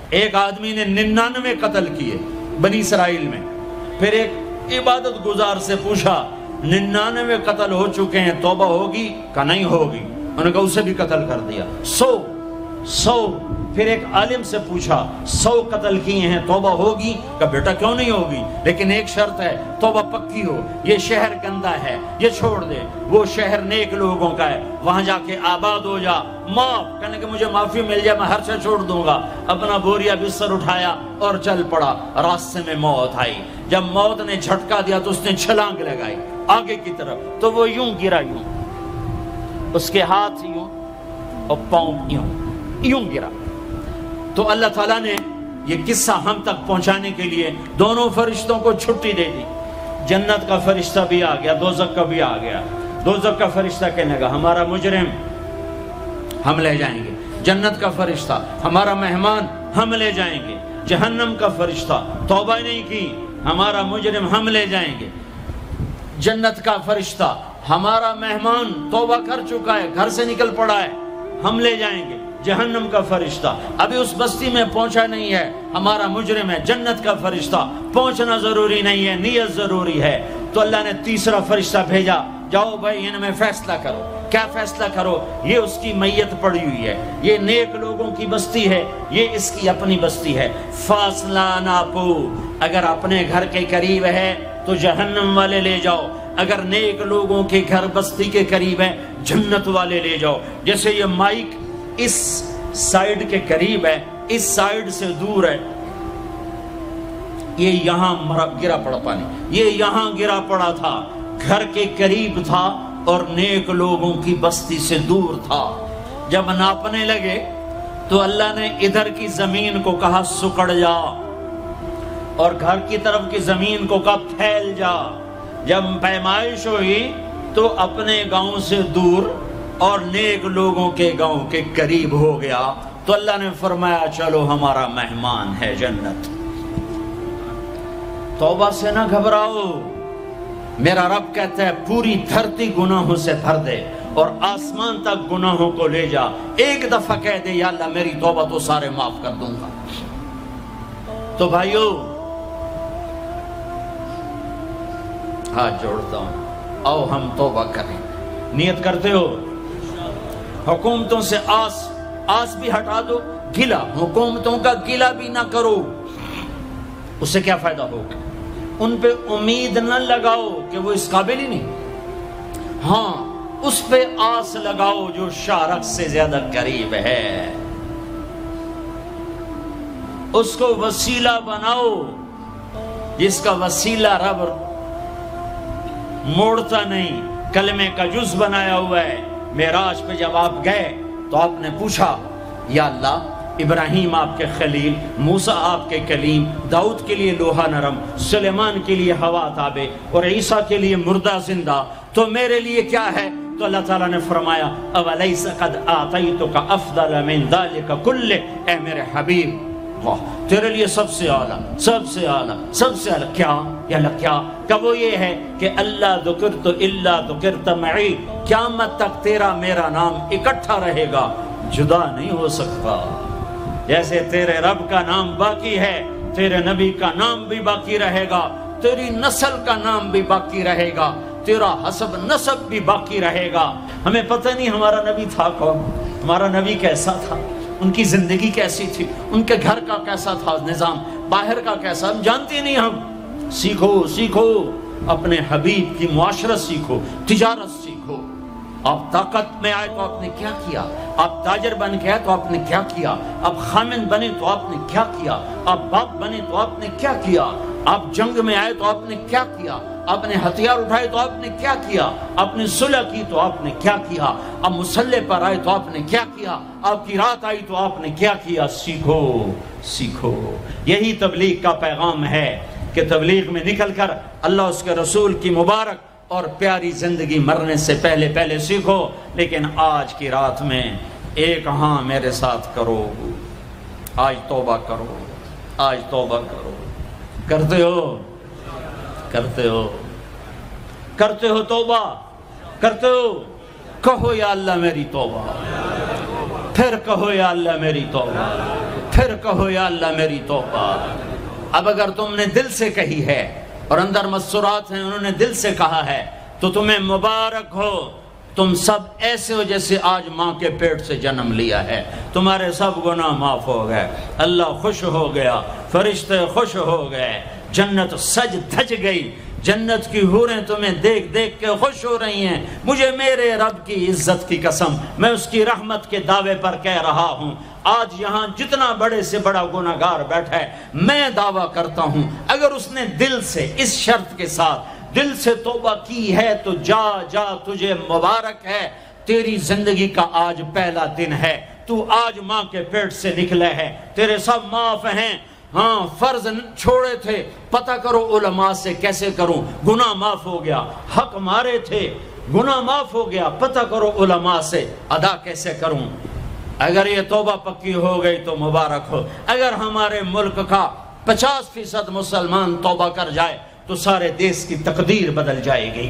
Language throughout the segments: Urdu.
ایک آدمی نے 99 قتل کیے بنی اسرائیل میں، پھر ایک عبادت گزار سے پوچھا 99 قتل ہو چکے ہیں، توبہ ہوگی؟ کہ نہیں ہوگی۔ انہوں نے کہا اسے بھی قتل کر دیا۔ 100 پھر ایک عالم سے پوچھا 100 قتل کیے ہیں، توبہ ہوگی؟ کہ بیٹا کیوں نہیں ہوگی، لیکن ایک شرط ہے، توبہ پکی ہو، یہ شہر گندا ہے یہ چھوڑ دے، وہ شہر نیک لوگوں کا ہے، وہاں جا کے آباد ہو جا، معاف کہنے کہ مجھے معافی مل جائے میں ہر سے چھوڑ دوں گا۔ اپنا بوریا بستر اٹھایا اور چل پڑا۔ راستے میں موت آئی، جب موت نے جھٹکا دیا تو اس نے چھلانگ لگائی آگے کی طرف، تو وہ یوں گرا، یوں اس کے ہاتھ یوں اور پاؤں یوں گرا۔ تو اللہ تعالیٰ نے یہ قصہ ہم تک پہنچانے کے لیے دونوں فرشتوں کو چھٹی دے دی۔ جنت کا فرشتہ بھی آ گیا، دوزخ کا بھی آ گیا۔ دوزخ کا فرشتہ کہنے لگا ہمارا مجرم ہم لے جائیں گے، جنت کا فرشتہ ہمارا مہمان ہم لے جائیں گے، جہنم کا فرشتہ توبہ نہیں کی ہمارا مجرم ہم لے جائیں گے، جنت کا فرشتہ ہمارا مہمان توبہ کر چکا ہے گھر سے نکل پڑا ہے ہم لے جائیں گے، جہنم کا فرشتہ ابھی اس بستی میں پہنچا نہیں ہے ہمارا مجرم ہے، جنت کا فرشتہ پہنچنا ضروری نہیں ہے، نیت ضروری ہے۔ تو اللہ نے تیسرا فرشتہ بھیجا، جاؤ بھائی ان میں فیصلہ کرو۔ کیا فیصلہ کرو؟ یہ اس کی میت پڑی ہوئی ہے، یہ نیک لوگوں کی بستی ہے، یہ اس کی اپنی بستی ہے، فاصلہ ناپو، اگر اپنے گھر کے قریب ہے تو جہنم والے لے جاؤ، اگر نیک لوگوں کے گھر بستی کے قریب ہے جنت والے لے جاؤ۔ جیسے یہ مائک اس سائیڈ کے قریب ہے، اس سائیڈ سے دور ہے، یہ یہاں گرا پڑا پانی، یہ یہاں گرا پڑا تھا، گھر کے قریب تھا اور نیک لوگوں کی بستی سے دور تھا۔ جب ناپنے لگے تو اللہ نے ادھر کی زمین کو کہا سکڑ جا، اور گھر کی طرف کی زمین کو کہا پھیل جا۔ جب پیمائش ہوئی تو اپنے گاؤں سے دور اور نیک لوگوں کے گاؤں کے قریب ہو گیا، تو اللہ نے فرمایا چلو ہمارا مہمان ہے جنت۔ توبہ سے نہ گھبراؤ، میرا رب کہتا ہے پوری دھرتی گناہوں سے بھر دے اور آسمان تک گناہوں کو لے جا، ایک دفعہ کہہ دے یا اللہ میری توبہ تو سارے معاف کر دوں گا۔ تو بھائیو ہاتھ جوڑتا ہوں، آؤ ہم توبہ کریں۔ نیت کرتے ہو؟ حکومتوں سے آس بھی ہٹا دو، گلہ حکومتوں کا گلہ بھی نہ کرو، اس سے کیا فائدہ ہوگا؟ ان پہ امید نہ لگاؤ کہ وہ اس قابل ہی نہیں، ہاں اس پہ آس لگاؤ جو شارک سے زیادہ قریب ہے، اس کو وسیلہ بناؤ جس کا وسیلہ رب موڑتا نہیں، کلمے کا جز بنایا ہوا ہے۔ معراج پہ جب آپ گئے تو آپ نے پوچھا یا اللہ ابراہیم آپ کے خلیل، موسیٰ آپ کے کلیم، داؤد کے لیے لوہا نرم، سلیمان کے لیے ہوا تابع اور عیسیٰ کے لیے مردہ زندہ، تو میرے لیے کیا ہے؟ تو اللہ تعالیٰ نے فرمایا اولیس قد آتیتک افضل من ذلک کلہ، اے میرے حبیب واہ تیرے لیے سب سے اعلیٰ، سب سے اعلیٰ، سب سے اعلیٰ کیا؟ یا اللہ کیا؟ کہ وہ یہ ہے کہ اللہ ذکرت الا ذکرت معی، قیامت تک تیرا میرا نام اکٹھا رہے گا، جدا نہیں ہو سکتا۔ جیسے تیرے رب کا نام باقی ہے، تیرے نبی کا نام بھی باقی رہے گا، تیری نسل کا نام بھی باقی رہے گا، تیرا حسب نسب بھی باقی رہے گا۔ ہمیں پتہ نہیں ہمارا نبی تھا کون، ہمارا نبی کیسا تھا، ان کی زندگی کیسی تھی، ان کے گھر کا کیسا تھا نظام، باہر کا کیسا، ہم جانتے نہیں۔ ہم سیکھو اپنے حبیب کی معاشرت سیکھو، تجارت سیکھو۔ آپ طاقت میں آئے تو آپ نے کیا کیا، آپ تاجر بن کے آئے تو آپ نے کیا کیا، آپ خامن بنے تو آپ نے کیا کیا، آپ باپ بنے تو آپ نے کیا کیا، آپ جنگ میں آئے تو آپ نے کیا کیا، آپ نے ہتھیار اٹھائے تو آپ نے کیا کیا، آپ نے صلح کی تو آپ نے کیا کیا، آپ مسلح پر آئے تو آپ نے کیا کیا، آپ کی رات آئی تو آپ نے کیا کیا۔ سیکھو۔ یہی تبلیغ کا پیغام ہے کہ تبلیغ میں نکل کر اللہ اس کے رسول کی مبارک اور پیاری زندگی مرنے سے پہلے سیکھو۔ لیکن آج کی رات میں ایک ہاں میرے ساتھ کرو، آج توبہ کرو، آج توبہ کرو۔ کرتے ہو توبہ، کرتے ہو؟ کہو یا اللہ میری توبہ، پھر کہو یا اللہ میری توبہ۔ پھر کہو یا اللہ میری توبہ۔ اب اگر تم نے دل سے کہی ہے اور اندر مسرات ہیں انہوں نے دل سے کہا ہے تو تمہیں مبارک ہو، تم سب ایسے ہو جیسے آج ماں کے پیٹ سے جنم لیا ہے، تمہارے سب گناہ معاف ہو گئے، اللہ خوش ہو گیا، فرشتے خوش ہو گئے، جنت سج دھج گئی، جنت کی حوریں تمہیں دیکھ دیکھ کے خوش ہو رہی ہیں۔ مجھے میرے رب کی عزت کی قسم، میں اس کی رحمت کے دعوے پر کہہ رہا ہوں، آج یہاں جتنا بڑے سے بڑا گناہگار بیٹھا ہے، میں دعویٰ کرتا ہوں اگر اس نے دل سے اس شرط کے ساتھ دل سے توبہ کی ہے تو جا جا تجھے مبارک ہے، تیری زندگی کا آج پہلا دن ہے، تو آج ماں کے پیٹ سے نکلے ہے، تیرے سب معاف ہیں۔ ہاں فرض چھوڑے تھے، پتہ کرو علماء سے کیسے کروں، گناہ معاف ہو گیا، حق مارے تھے، گناہ معاف ہو گیا، پتہ کرو علماء سے ادا کیسے کروں۔ اگر یہ توبہ پکی ہو گئی تو مبارک ہو۔ اگر ہمارے ملک کا 50% مسلمان توبہ کر جائے تو سارے دیش کی تقدیر بدل جائے گی۔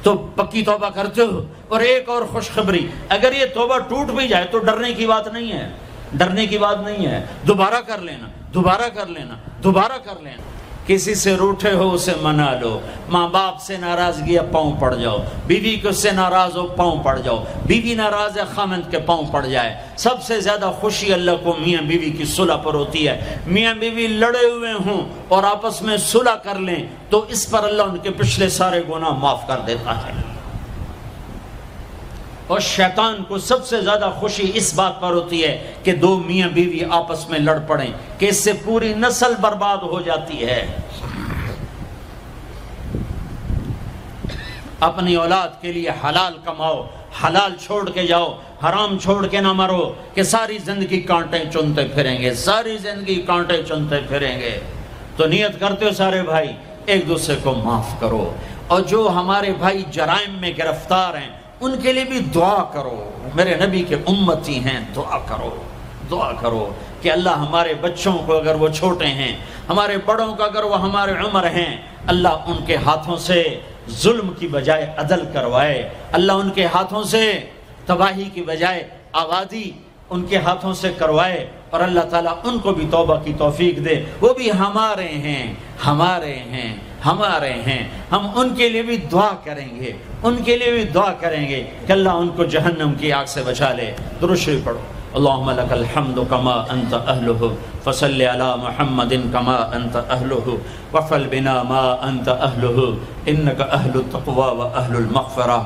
تو پکی توبہ کرتے ہو۔ اور ایک اور خوشخبری، اگر یہ توبہ ٹوٹ بھی جائے تو ڈرنے کی بات نہیں ہے، ڈرنے کی بات نہیں ہے، دوبارہ کر لینا، دوبارہ کر لینا، دوبارہ کر لینا۔ کسی سے روٹھے ہو اسے منا لو، ماں باپ سے ناراضگی ہے پاؤں پڑ جاؤ، بیوی کو سے ناراض ہو پاؤں پڑ جاؤ، بیوی ناراض ہے خامند کے پاؤں پڑ جائے۔ سب سے زیادہ خوشی اللہ کو میاں بیوی کی صلح پر ہوتی ہے۔ میاں بیوی لڑے ہوئے ہوں اور آپس میں صلح کر لیں تو اس پر اللہ ان کے پچھلے سارے گناہ معاف کر دیتا ہے۔ اور شیطان کو سب سے زیادہ خوشی اس بات پر ہوتی ہے کہ دو میاں بیوی آپس میں لڑ پڑیں، کہ اس سے پوری نسل برباد ہو جاتی ہے۔ اپنی اولاد کے لیے حلال کماؤ، حلال چھوڑ کے جاؤ، حرام چھوڑ کے نہ مرو کہ ساری زندگی کانٹے چنتے پھریں گے، ساری زندگی کانٹے چنتے پھریں گے۔ تو نیت کرتے ہو سارے بھائی ایک دوسرے کو معاف کرو، اور جو ہمارے بھائی جرائم میں گرفتار ہیں ان کے لیے بھی دعا کرو، میرے نبی کے امتی ہیں، دعا کرو، دعا کرو کہ اللہ ہمارے بچوں کو اگر وہ چھوٹے ہیں، ہمارے بڑوں کو اگر وہ ہمارے عمر ہیں، اللہ ان کے ہاتھوں سے ظلم کی بجائے عدل کروائے، اللہ ان کے ہاتھوں سے تباہی کی بجائے آبادی ان کے ہاتھوں سے کروائے، اور اللہ تعالیٰ ان کو بھی توبہ کی توفیق دے۔ وہ بھی ہمارے ہیں، ہمارے ہیں، ہمارے ہیں، ہم ان کے لیے بھی دعا کریں گے، ان کے لیے بھی دعا کریں گے کہ اللہ ان کو جہنم کی آگ سے بچا لے۔ درود شریف پڑھو۔ اللہم لک الحمد کما انت اہلہ فصل علی محمد کما انت اہلہ وفعل بنا ما انت اہلہ انک اہل التقوی و اہل المغفرہ،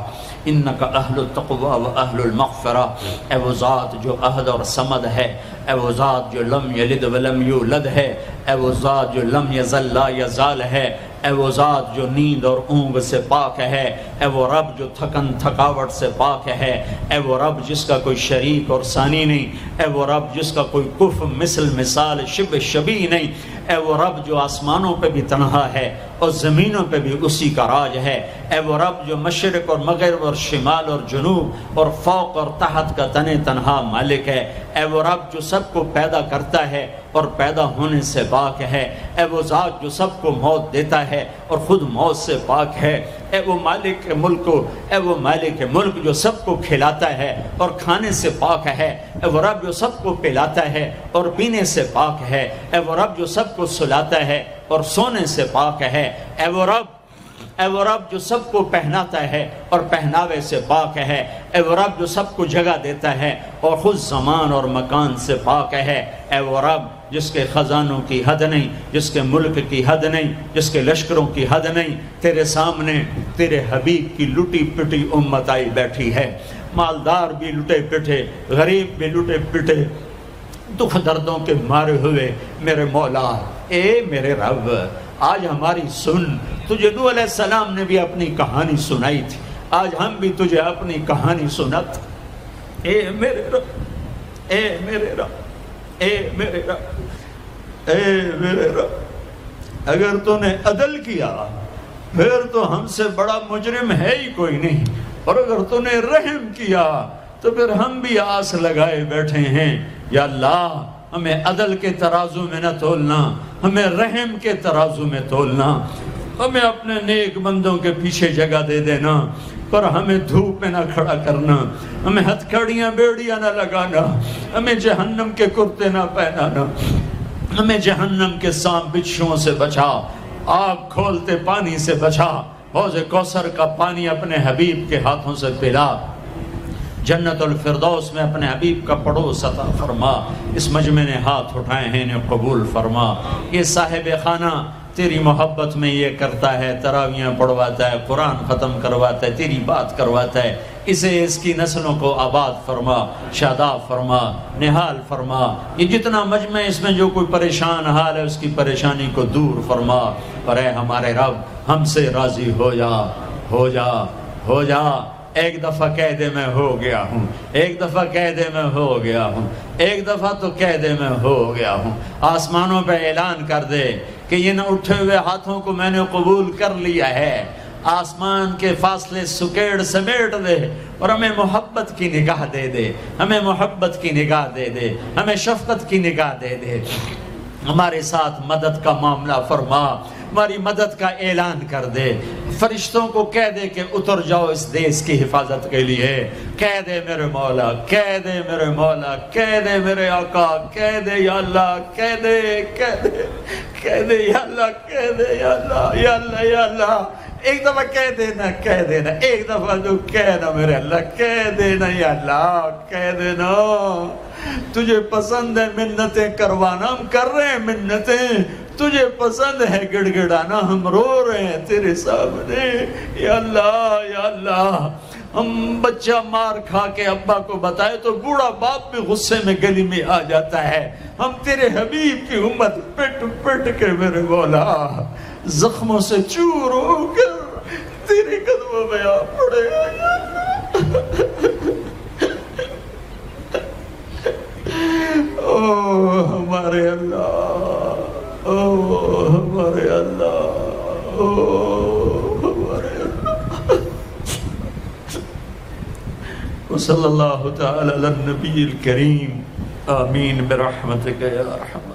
انک اہل التقوی و اہل المغفرہ۔ اے وہ ذات جو احد اور صمد ہے، اے وہ ذات جو لم یلد ولم یولد ہے، اے وہ ذات جو لم یزل لا یزال ہے، اے وہ ذات جو نیند اور اونگ سے پاک ہے، اے وہ رب جو تھکن تھکاوٹ سے پاک ہے، اے وہ رب جس کا کوئی شریک اور ثانی نہیں، اے وہ رب جس کا کوئی کف مثل مثال شبہ شبیہ نہیں، اے وہ رب جو آسمانوں پہ بھی تنہا ہے اور زمینوں پہ بھی اسی کا راج ہے، اے وہ رب جو مشرق اور مغرب اور شمال اور جنوب اور فوق اور تحت کا تنہا مالک ہے، اے وہ رب جو سب کو پیدا کرتا ہے اور پیدا ہونے سے پاک ہے، اے وہ ذات جو سب کو موت دیتا ہے اور خود موت سے پاک ہے، اے وہ مالک ملک، اے وہ مالک ملک جو سب کو کھلاتا ہے اور کھانے سے پاک ہے، اے وہ رب جو سب کو پلاتا ہے اور پینے سے پاک ہے، اے وہ رب جو سب کو سلاتا ہے اور سونے سے پاک ہے، اے وہ رب جو سب کو پہناتا ہے اور پہناوے سے پاک ہے، اے وہ رب جو سب کو جگہ دیتا ہے اور خود زمان اور مکان سے پاک ہے، اے وہ رب جس کے خزانوں کی حد نہیں، جس کے ملک کی حد نہیں، جس کے لشکروں کی حد نہیں، تیرے سامنے تیرے حبیب کی لٹی پٹی امت آئی بیٹھی ہے، مالدار بھی لٹے پٹے، غریب بھی لٹے پٹے، دکھ دردوں کے مارے ہوئے میرے مولا، اے میرے رب آج ہماری سن۔ تجھے نوح علیہ السلام نے بھی اپنی کہانی سنائی تھی، آج ہم بھی تجھے اپنی کہانی سنت۔ اے میرے رب، اے میرے رب، اے میرے رب، اے میرے رب، اگر تو نے عدل کیا پھر تو ہم سے بڑا مجرم ہے ہی کوئی نہیں، اور اگر تو نے رحم کیا تو پھر ہم بھی آس لگائے بیٹھے ہیں۔ یا اللہ ہمیں عدل کے ترازو میں نہ تولنا، ہمیں رحم کے ترازو میں تولنا، ہمیں اپنے نیک بندوں کے پیچھے جگہ دے دینا۔ پر ہمیں دھوپ میں نہ کھڑا کرنا، ہمیں ہتھکڑیاں بیڑیاں نہ لگانا، ہمیں جہنم کے کرتے نہ پہنانا، ہمیں جہنم کے سانپ بچھوؤں سے بچا، آگ کھولتے پانی سے بچا، حوض کوثر کا پانی اپنے حبیب کے ہاتھوں سے پلا، جنت الفردوس میں اپنے حبیب کا پڑوس عطا فرما۔ اس مجمع نے ہاتھ اٹھائے ہیں انہیں قبول فرما۔ یہ صاحب خانہ تیری محبت میں یہ کرتا ہے، تراویاں پڑھواتا ہے، قرآن ختم کرواتا ہے، تیری بات کرواتا ہے، اسے اس کی نسلوں کو آباد فرما، شاداب فرما، نحال فرما۔ یہ جتنا مجمع اس میں جو کوئی پریشان حال ہے اس کی پریشانی کو دور فرما، اور اے ہمارے رب ہم سے راضی ہو جا، ہو جا، ہو جا۔ ایک دفعہ کہہ دے میں ہو گیا ہوں، ایک دفعہ کہہ دے میں ہو گیا ہوں، ایک دفعہ تو کہہ دے میں ہو گیا ہوں۔ آسمانوں پہ اعلان کر دے کہ یہ نہ اٹھے ہوئے ہاتھوں کو میں نے قبول کر لیا ہے۔ آسمان کے فاصلے سکیڑ سمیٹ دے اور ہمیں محبت کی نگاہ دے دے، ہمیں محبت کی نگاہ دے دے، ہمیں شفقت کی نگاہ دے دے۔ ہمارے ساتھ مدد کا معاملہ فرما، ہماری مدد کا اعلان کر دے، فرشتوں کو کہہ دے کہ اتر جاؤ اس دیس کی حفاظت کے لیے، کہہ دے میرے مولا، کہہ دے میرے مولا، کہہ دے میرے آقا، کہہ دے یا اللہ، کہہ دے، کہہ دے، کہہ دے یا اللہ، کہہ دے یا اللہ، یا اللہ، یا اللہ۔ ایک دفعہ کہہ دینا، کہہ دینا، ایک دفعہ جو کہنا میرے اللہ، کہہ دینا یا اللہ، کہہ دینا۔ تجھے پسند ہے منتیں کروانا، ہم کر رہے ہیں منتیں، تجھے پسند ہے گڑ گڑانا، ہم رو رہے ہیں تیرے سامنے۔ یا اللہ، یا اللہ، ہم بچہ مار کھا کے ابا کو بتائے تو بوڑھا باپ بھی غصے میں گلی میں آ جاتا ہے، ہم تیرے حبیب کی امت پٹ پٹ کے میرے مولا زخموں سے چور ہو کر تیرے قدموں میں آ پڑے۔ او ہمارے اللہ، او ہمارے اللہ، او ہمارے اللہ۔ وصلی اللہ تعالی علی النبی الکریم، آمین برحمتک یا ارحم۔